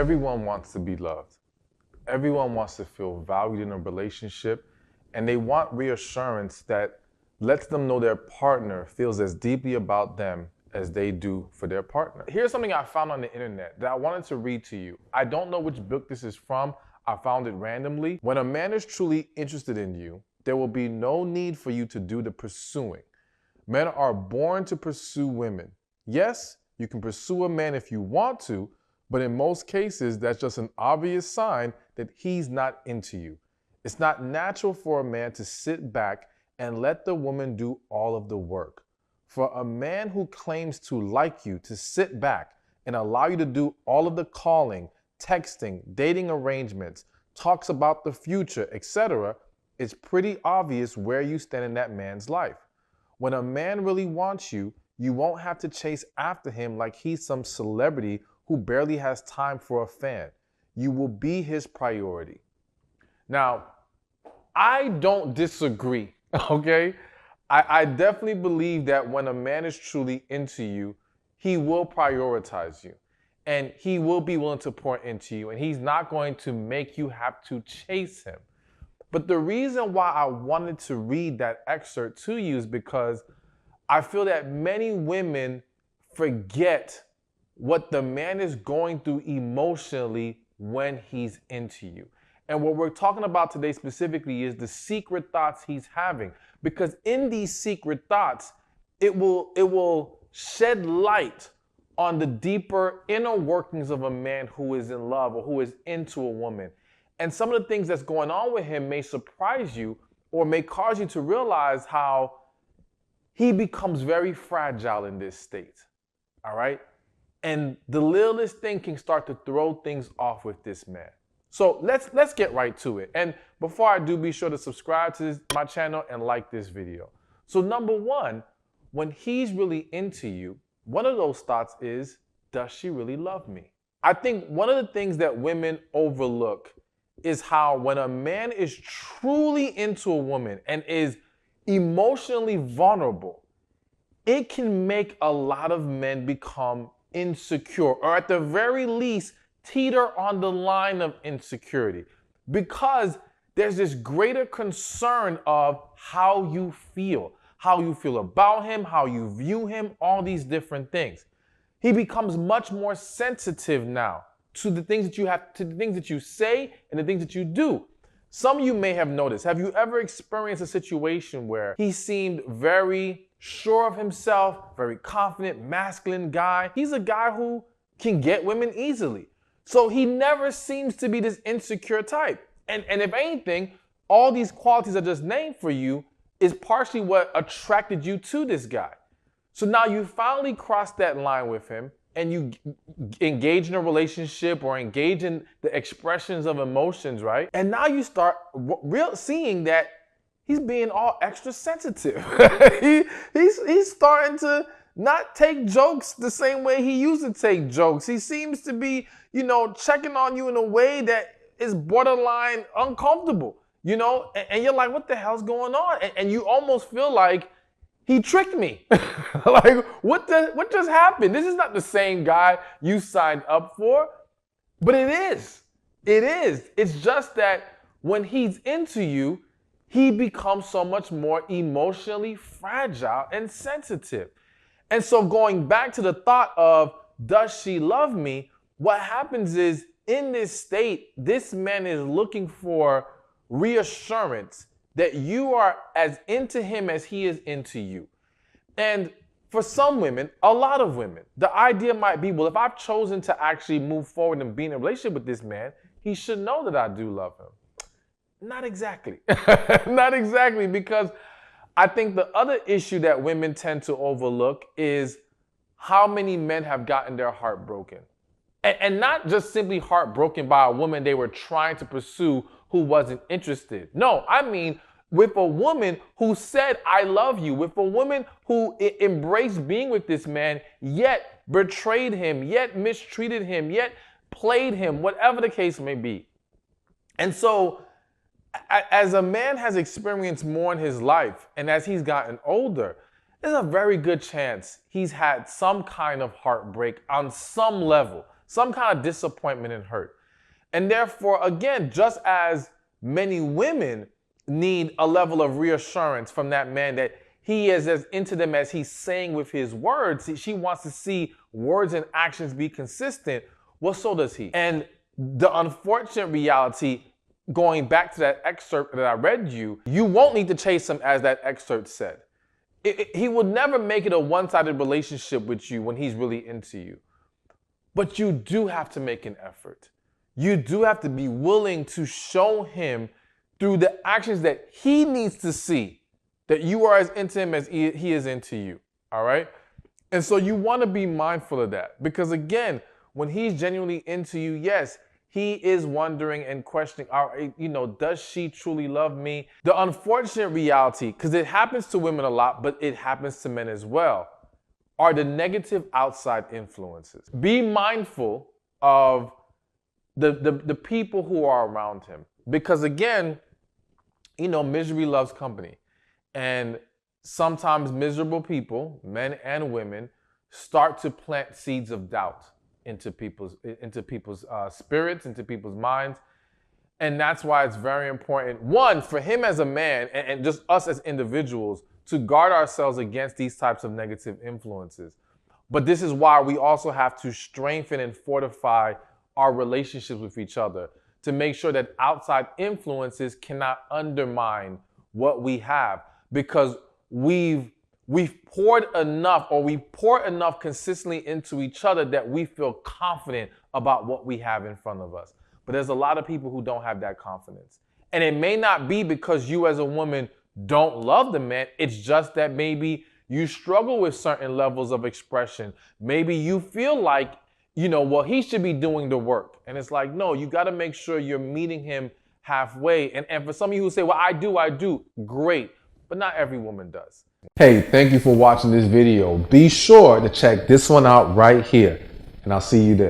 Everyone wants to be loved. Everyone wants to feel valued in a relationship, and they want reassurance that lets them know their partner feels as deeply about them as they do for their partner. Here's something I found on the internet that I wanted to read to you. I don't know which book this is from. I found it randomly. When a man is truly interested in you, there will be no need for you to do the pursuing. Men are born to pursue women. Yes, you can pursue a man if you want to, but in most cases, that's just an obvious sign that he's not into you. It's not natural for a man to sit back and let the woman do all of the work. For a man who claims to like you to sit back and allow you to do all of the calling, texting, dating arrangements, talks about the future, etc., it's pretty obvious where you stand in that man's life. When a man really wants you, you won't have to chase after him like he's some celebrity who barely has time for a fan. You will be his priority. Now, I don't disagree, okay? I definitely believe that when a man is truly into you, he will prioritize you. And he will be willing to pour into you. And he's not going to make you have to chase him. But the reason why I wanted to read that excerpt to you is because I feel that many women forget what the man is going through emotionally when he's into you. And what we're talking about today specifically is the secret thoughts he's having. Because in these secret thoughts, it will shed light on the deeper inner workings of a man who is in love or who is into a woman. And some of the things that's going on with him may surprise you or may cause you to realize how he becomes very fragile in this state. All right? And the littlest thing can start to throw things off with this man. So let's get right to it. And before I do, be sure to subscribe to my channel and like this video. So number one, when he's really into you, one of those thoughts is, does she really love me? I think one of the things that women overlook is how when a man is truly into a woman and is emotionally vulnerable, it can make a lot of men become insecure, or at the very least, teeter on the line of insecurity, because there's this greater concern of how you feel about him, how you view him, all these different things. He becomes much more sensitive now to the things that you have, to the things that you say and the things that you do. Some of you may have noticed, have you ever experienced a situation where he seemed very sure of himself, very confident, masculine guy? He's a guy who can get women easily. So he never seems to be this insecure type. And if anything, all these qualities I just named for you is partially what attracted you to this guy. So now you finally crossed that line with him and you engage in a relationship or engage in the expressions of emotions, right? And now you start seeing that he's being all extra sensitive. He's starting to not take jokes the same way he used to take jokes. He seems to be, checking on you in a way that is borderline uncomfortable, and you're like, what the hell's going on? And you almost feel like he tricked me. Like, what just happened? This is not the same guy you signed up for. But it is. It is. It's just that when he's into you, he becomes so much more emotionally fragile and sensitive. And so going back to the thought of, does she love me? What happens is, in this state, this man is looking for reassurance that you are as into him as he is into you. And for some women, a lot of women, the idea might be, well, if I've chosen to actually move forward and be in a relationship with this man, he should know that I do love him. Not exactly. Not exactly, because I think the other issue that women tend to overlook is how many men have gotten their heart broken. And not just simply heartbroken by a woman they were trying to pursue who wasn't interested. No, I mean with a woman who said, I love you, with a woman who embraced being with this man, yet betrayed him, yet mistreated him, yet played him, whatever the case may be. And so as a man has experienced more in his life, and as he's gotten older, there's a very good chance he's had some kind of heartbreak on some level. some kind of disappointment and hurt. And therefore, again, just as many women need a level of reassurance from that man that he is as into them as he's saying with his words, she wants to see words and actions be consistent. Well, so does he. And the unfortunate reality, going back to that excerpt that I read you won't need to chase him, as that excerpt said. He will never make it a one-sided relationship with you when he's really into you. But you do have to make an effort. You do have to be willing to show him through the actions that he needs to see that you are as into him as he is into you. All right? And so you want to be mindful of that, because again, when he's genuinely into you, yes, he is wondering and questioning, does she truly love me? The unfortunate reality, because it happens to women a lot, but it happens to men as well, are the negative outside influences. Be mindful of the people who are around him. Because again, misery loves company. And sometimes miserable people, men and women, start to plant seeds of doubt into people's spirits, into people's minds. And that's why it's very important, one, for him as a man and just us as individuals to guard ourselves against these types of negative influences. But this is why we also have to strengthen and fortify our relationships with each other to make sure that outside influences cannot undermine what we have, because we've poured enough, or we pour enough consistently into each other that we feel confident about what we have in front of us. But there's a lot of people who don't have that confidence. And it may not be because you as a woman don't love the man. It's just that maybe you struggle with certain levels of expression. Maybe you feel like, he should be doing the work. And it's like, no, you got to make sure you're meeting him halfway. And for some of you who say, well, I do, great. But not every woman does. Hey, thank you for watching this video. Be sure to check this one out right here, and I'll see you there.